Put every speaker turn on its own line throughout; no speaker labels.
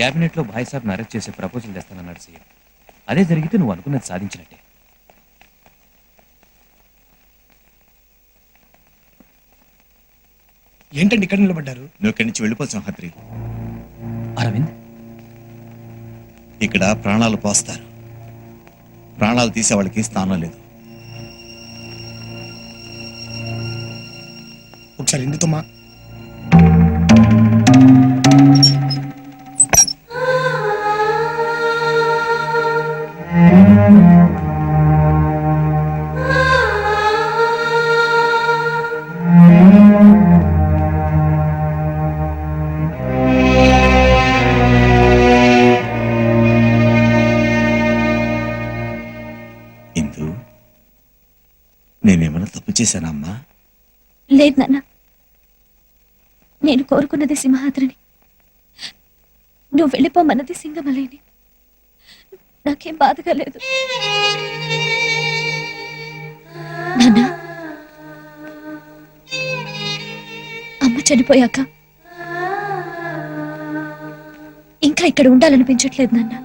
Cabinet లో భాయ్ సాబ్ arrest చేసే proposal తెస్తానన్నాడు CM. అదే జరిగితే నువ్వు అనుకున్నది సాధించినట్టే.
ఏంటండి ఇక్కడ నిలబడ్డారు?
నువ్వు ఇక్కడి నుంచి వెళ్ళిపో సింహాద్రి.
అరవింద్,
ఇక్కడ ప్రాణాలు పోస్తారు, ప్రాణాలు తీసే వాళ్ళకి స్థానం లేదు.
ఒకసారి ఎందుతో మా
ఇందు, నేనేమైనా తప్పు చేశానమ్మా?
లేదు నాన్న, నేను కోరుకున్నది సింహాద్రిని, నువ్వు వెళ్ళిపోమన్నది సింగమలేని. నాకేం బాధగా లేదు నాన్న. అమ్మ చనిపోయాక ఇంకా ఇక్కడ ఉండాలనిపించట్లేదు నాన్న.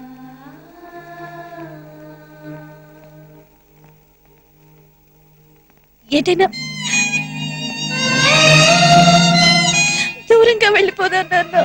ఏదైనా దూరంగా వెళ్ళిపోదా నాన్న.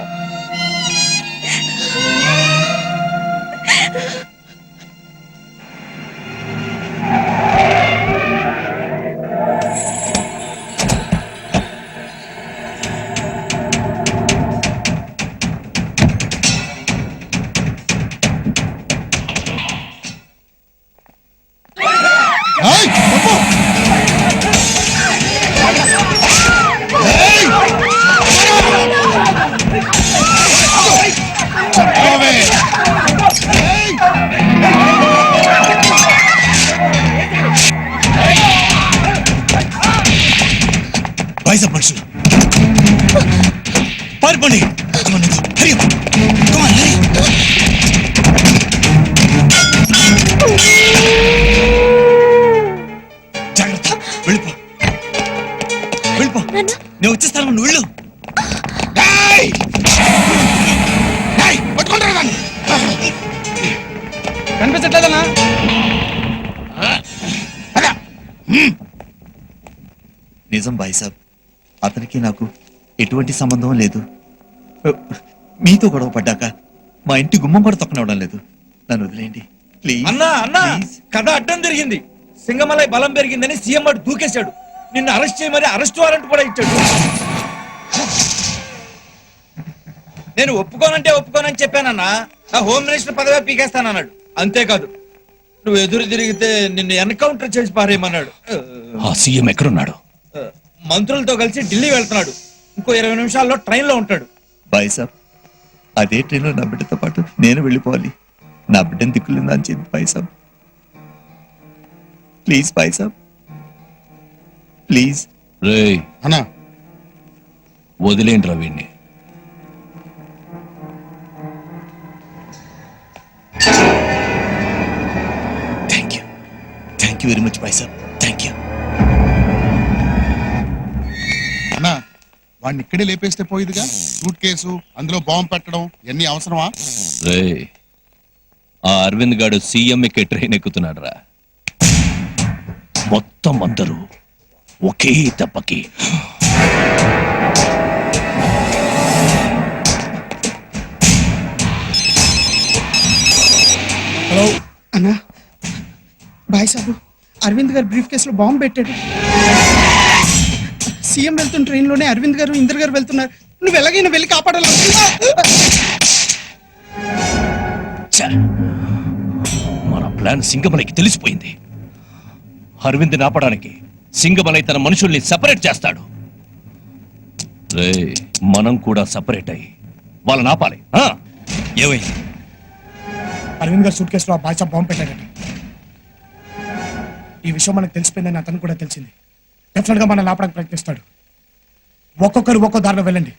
వైజాగ్ మనుషులు పారిపోండి. జాగ్రత్త, వెళ్ళిపో వెళ్ళిపో. నేను వచ్చేస్తాను, నువ్వు వెళ్ళు.
కనిపించట్లేదన్నా?
నిజం భాయ్ సాబ్, అతనికి నాకు ఎటువంటి సంబంధం లేదు. మీతో గొడవ పడ్డాక మా ఇంటి గుమ్మం కూడా తొక్కనివ్వడం లేదు. నన్ను వదిలేయండి ప్లీజ్.
అన్నా కథ అడ్డం జరిగింది. సింగమలై బలం పెరిగిందని సీఎం వాడు దూకేశాడు. నిన్ను అరెస్ట్ చేయమని అరెస్ట్ వారెంట్ కూడా ఇచ్చాడు. నేను ఒప్పుకోనని చెప్పానన్నా. నా హోమ్ మినిస్టర్ పదవి పీకేస్తానన్నాడు. అంతేకాదు, నువ్వు ఎదురు తిరిగితే నిన్ను ఎన్కౌంటర్ చేసి పారేయమన్నాడు.
ఆ సీఎం ఎక్కడున్నాడు?
మంత్రులతో కలిసి ఢిల్లీ వెళ్తున్నాడు. ఇంకో 20 నిమిషాల్లో ట్రైన్ లో ఉంటాడు.
భాయ్ సాబ్, అదే ట్రైన్లో నా బిడ్డతో పాటు నేను వెళ్ళిపోవాలి. నా బిడ్డను దిక్కులేదా అని చెప్పి భాయ్ సాబ్, ప్లీజ్ భాయ్ సాబ్ ప్లీజ్.
రేయ్
అన్నా,
వదిలేంట్రా వీణ్ణి.
Thank you very much Bhai Saab, thank you.
అన్నా, వాడిని ఇక్కడే లేపేస్తే పోయిదిగా. సూట్ కేసు, అందులో బాంబు పెట్టడం ఎన్ని అవసరమా?
రేయ్, ఆ అరవింద్ గాడు సీఎం ఎక్కే ట్రైన్ ఎక్కుతున్నాడు రా. మొత్తం అందరూ ఒకే దెబ్బకి.
హలో అన్నా, బాయ్ సాబు అరవింద్ గారు బ్రీఫ్ కేసులో బాంబు పెట్టాడు. సీఎం వెళ్తున్న ట్రైన్లోనే అరవింద్ గారు, ఇందర్ గారు వెళ్తున్నారు. నువ్వు ఎలాగైనా వెళ్ళి కాపాడాలి.
మన ప్లాన్ సింగమలైకి తెలిసిపోయింది. అరవింద్ ఆపడానికి సింగమలై తన మనుషుల్ని సెపరేట్ చేస్తాడు. రేయ్, మనం కూడా సెపరేట్ అయ్యి వాళ్ళని ఆపాలి.
ఏమైంది?
అరవింద్ గారు సూట్ కేసులో ఆ బాయ్ సాబ్ బాంబు పెట్టాడట. ఈ విషయం మనకు తెలిసిపోయిందని అతను కూడా తెలిసింది. డెఫినెట్ గా మనం లాపడానికి ప్రయత్నిస్తాడు. ఒక్కొక్కరు ఒక్కో దారిలో వెళ్ళండి.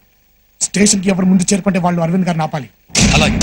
స్టేషన్ కి ఎవరు ముందు చేరుకుంటే వాళ్ళు అరవింద్ గారిని ఆపాలి.
అలాగే.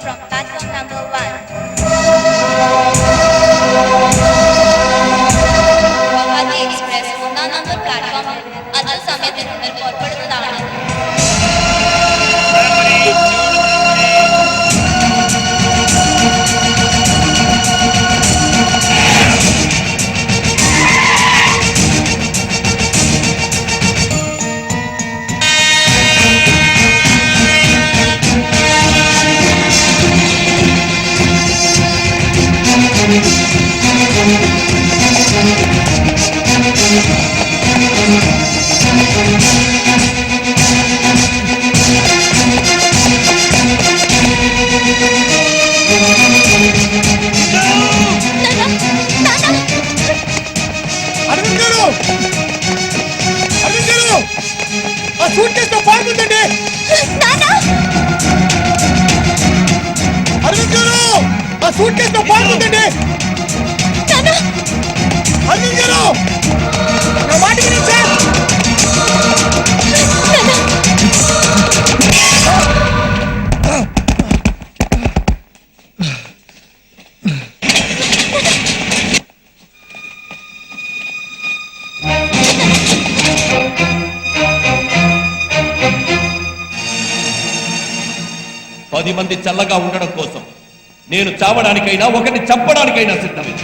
from platform number 1. Guwahati Express ഒന്നാം നമ്പർ പ്ലാറ്റ്ഫോമിൽ അല്പസമയത്തിന് മുന്നിൽ പുറപ്പെടുന്നതാണ്.
అరవింద్ గారు, అరవింద్ గారు, ఆ సూట్ కేసులో పాల్గొందండి. అరవింద్ గారు, ఆ సూట్ కేసులో పాల్గొందండి. అరవింద్ గారు, నా మాట వినండి సార్.
పది మంది చల్లగా ఉండడం కోసం నేను చావడానికైనా ఒకరిని చంపడానికైనా సిద్ధమే.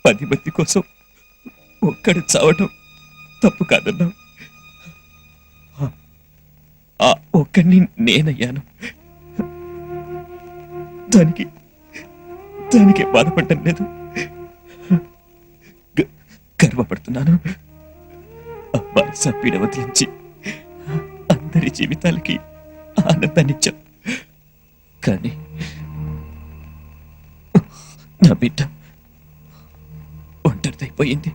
పది మంది కోసం ఒక్కడు చావటం తప్పు కాదన్నా. ఆ ఒక్కడిని నేనయ్యాను. దానికి బాధపడటం లేదు, గర్వపడుతున్నాను. బాయ్స పీడ వదిలించి అందరి జీవితాలకి ఆనందాన్నిచ్చాం. కానీ నా బిడ్డ ఒంటరిదైపోయింది.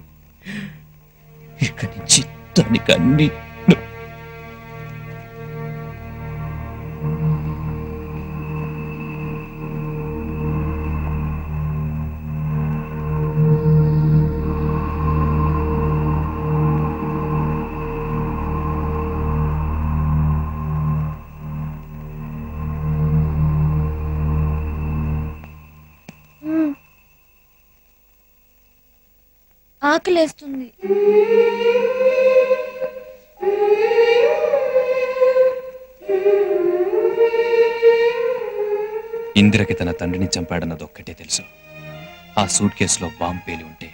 ఇక్కడి నుంచి దానికి అన్ని
ఆకలేస్తుంది.
ఇందిరకి తన తండ్రిని చంపాడన్నదొక్కటే తెలుసు. ఆ సూట్ కేసులో బాంబు పేలి ఉంటే